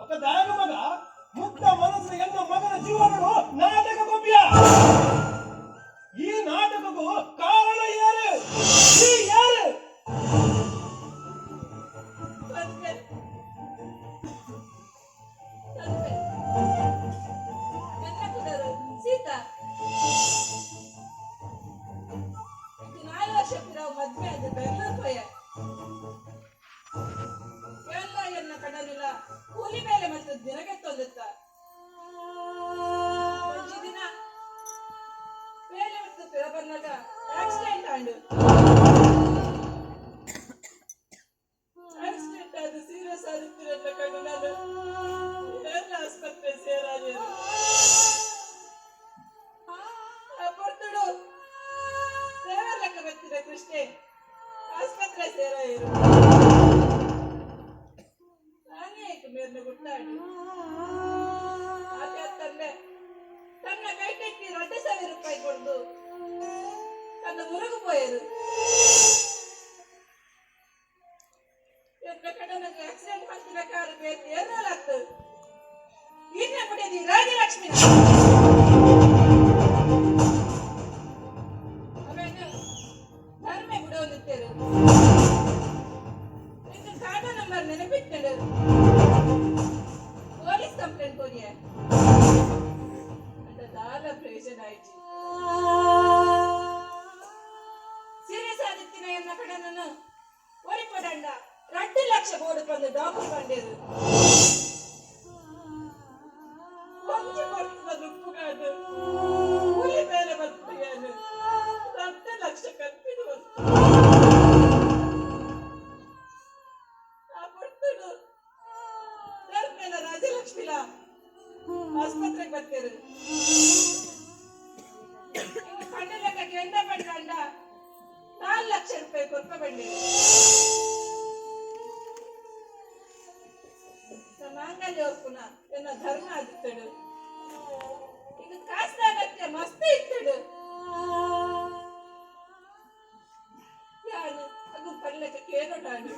ఒక దాని మగ ಮುಕ್ತ ಮನಸ್ಸು ಎನ್ನ ಮಗನ ಜೀವನಗಳು ನಾಟಕ ಗೋಪಿಯ ಈ ನಾಟಕಕ್ಕೂ ಕಾರಣ ಯಾರು ಯಾರು ಸೀತಾ 4 ವರ್ಷ ಮದ್ವೆ ಆದ ಬೆಂಗಳೂರು ಹೋಯ ಎಲ್ಲ ಎನ್ನ ಕಡಲಿಲ್ಲ ಕೂಲಿ ಮೇಲೆ ಮತ್ತು ದಿನಕ್ಕೆ ತೊಂದುತ್ತ ದಿನ ಬೇಲೆ ಮತ್ತು ಪಿರ ಬಂದಾಗ ಆಕ್ಸಿಡೆಂಟ್ ಆಂಡು ಆಕ್ಸಿಡೆಂಟ್ ಆದ ಸೀರಿಯಸ್ ಆಗುತ್ತಿರಲ್ಲ ಕಣ್ಣು ನಾನು ಎಲ್ಲ ಆಸ್ಪತ್ರೆ ಸೇರಾದೇನು ಪೊರ್ತುಡು ಸೇವೆ ಲೆಕ್ಕ ಬರ್ತಿದೆ ಕೃಷ್ಣೆ ಆಸ್ಪತ್ರೆ ಸೇರ ಇರು ನಾನೇ ಮೇರ್ನ ಗುಟ್ಟಾಡಿ ಆಕೆ ತಂದೆ ತನ್ನ ಕೈಟೆಕ್ಕಿ 2,000 ರೂಪಾಯಿ ಕೊಡ್ದು ತನ್ನ ಮುರುಗು ಪೋಯರು ಎನ್ನ ಕಡೆ ನನಗೆ ಆಕ್ಸಿಡೆಂಟ್ ಮಾಡ್ತಿರ್ಬೇಕಾದ್ರೆ ಬೇರೆ ಏನಾಗ್ತದೆ ಇನ್ನ ಬಿಡಿದಿ ರಾಜಲಕ್ಷ್ಮಿ ಅವೇನು ಧರ್ಮೆ ಬಿಡೋದಿತ್ತೇರು ನಿನ್ನ ಕಾರ್ಡ್ ನಂಬರ್ ನೆನಪಿಟ್ಟಳು ಪೊಲೀಸ್ ಕಂಪ್ಲೇಂಟ್ ಕೊಡಿಯ ಅಂತ ದಾಲ ಪ್ರೇಷನ್ ಆಯ್ತು ಸೀರಿಯಸ್ ಆದಿತ್ತಿನ ಎನ್ನ ಕಡೆ ನಾನು ಒರಿಪಡಂಡ 2 ಲಕ್ಷ ಬೋರ್ಡ್ ಬಂದು ಡಾಕ್ಟರ್ ಬಂದಿರು ಕೊಂಚ ಬರ್ತದ ದುಪ್ಪುಗಾದು ಕೂಲಿ ಮೇಲೆ ಬರ್ತೀಯಾನು 2 ಲಕ್ಷ ಕಲ್ಪಿದು ಆ ಕೊಡ್ತಡು ಧರ್ಮೇನ ರಾಜಲಕ್ಷ್ಮಿಲ ಆಸ್ಪತ್ರೆಗೆ ಬರ್ತೀರು ಕಣ್ಣು ಲೆಕ್ಕಕ್ಕೆ ಎಂದ ಪಡ್ಕಂಡ 4 ಲಕ್ಷ ರೂಪಾಯಿ ಕೊಡ್ಕ ಬಂಡಿ ಮಾಂಗಲ್ಯ ಹೊರ್ಪುನ ಎನ್ನ ಧರ್ಮ ಆದಿತ್ತಡು ಈಗ ಕಾಸ್ತಾಗತ್ಯ ಮಸ್ತ್ ಇತ್ತಡು ಯಾನು ಅದು ಪಲ್ಲೆಕ್ಕೆ ಕೇನೋಟಾನು